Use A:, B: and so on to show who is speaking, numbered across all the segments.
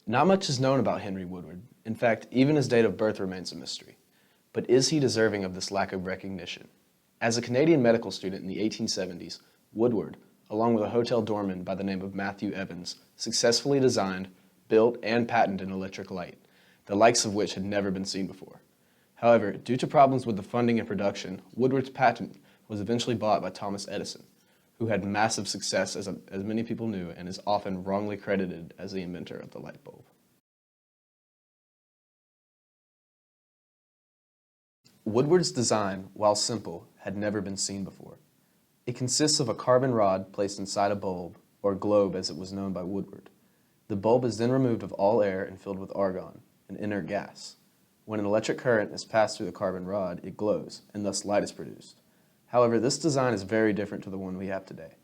A: Not much is known about Henry Woodward. In fact, even his date of birth remains a mystery. But is he deserving of this lack of recognition? As a Canadian medical student in the 1870s, Woodward, along with a hotel doorman by the name of Matthew Evans, successfully designed, built, and patented an electric light, the likes of which had never been seen before. However, due to problems with the funding and production, Woodward's patent was eventually bought by Thomas Edison, who had massive success as many people knew and is often wrongly credited as the inventor of the light bulb. Woodward's design, while simple, had never been seen before. It consists of a carbon rod placed inside a bulb, or globe as it was known by Woodward. The bulb is then removed of all air and filled with argon, an inert gas. When an electric current is passed through the carbon rod, it glows, and thus light is produced. However, this design is very different to the one we have today.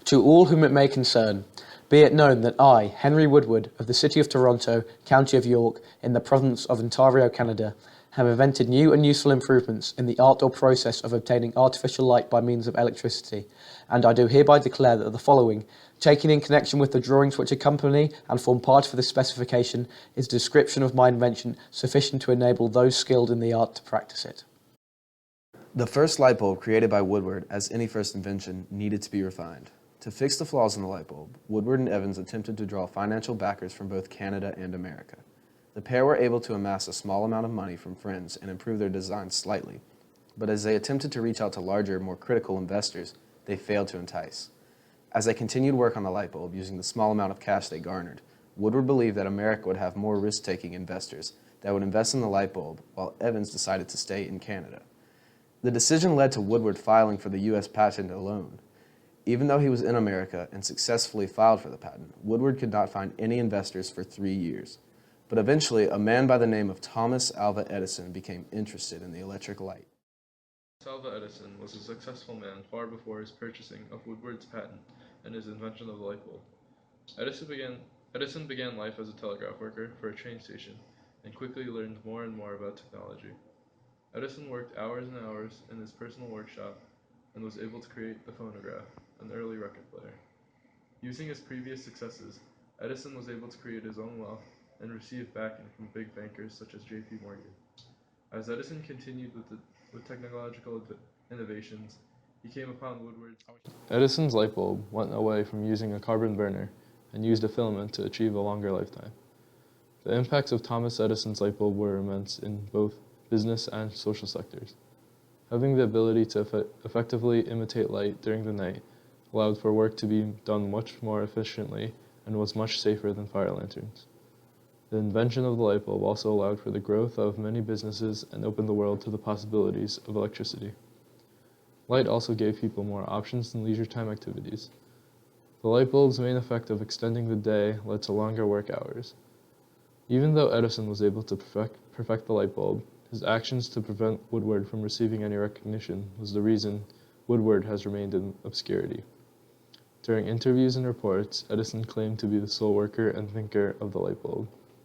B: To all whom it may concern, be it known that I, Henry Woodward, of the City of Toronto, County of York, in the Province of Ontario, Canada, have invented new and useful improvements in the art or process of obtaining artificial light by means of electricity, and I do hereby declare that the following, taken in connection with the drawings which accompany and form part of this specification, is a description of my invention sufficient to enable those skilled in the art to practice it.
A: The first light bulb created by Woodward, as any first invention, needed to be refined. To fix the flaws in the light bulb, Woodward and Evans attempted to draw financial backers from both Canada and America. The pair were able to amass a small amount of money from friends and improve their design slightly, but as they attempted to reach out to larger, more critical investors, they failed to entice. As they continued work on the light bulb using the small amount of cash they garnered, Woodward believed that America would have more risk-taking investors that would invest in the light bulb, while Evans decided to stay in Canada. The decision led to Woodward filing for the U.S. patent alone. Even though he was in America and successfully filed for the patent, Woodward could not find any investors for 3 years. But eventually, a man by the name of Thomas Alva Edison became interested in the electric light.
C: Thomas Alva Edison was a successful man far before his purchasing of Woodward's patent and his invention of the light bulb. Edison began life as a telegraph worker for a train station and quickly learned more and more about technology. Edison worked hours and hours in his personal workshop and was able to create the phonograph, an early record player. Using his previous successes, Edison was able to create his own wealth and receive backing from big bankers such as J.P. Morgan. As Edison continued with technological innovations, he came upon Woodward's.
D: Edison's light bulb went away from using a carbon burner and used a filament to achieve a longer lifetime. The impacts of Thomas Edison's light bulb were immense in both business and social sectors. Having the ability to effectively imitate light during the night allowed for work to be done much more efficiently and was much safer than fire lanterns. The invention of the light bulb also allowed for the growth of many businesses and opened the world to the possibilities of electricity. Light also gave people more options in leisure time activities. The light bulb's main effect of extending the day led to longer work hours. Even though Edison was able to perfect the light bulb, his actions to prevent Woodward from receiving any recognition was the reason Woodward has remained in obscurity. During interviews and reports, Edison claimed to be the sole worker and thinker of the light bulb.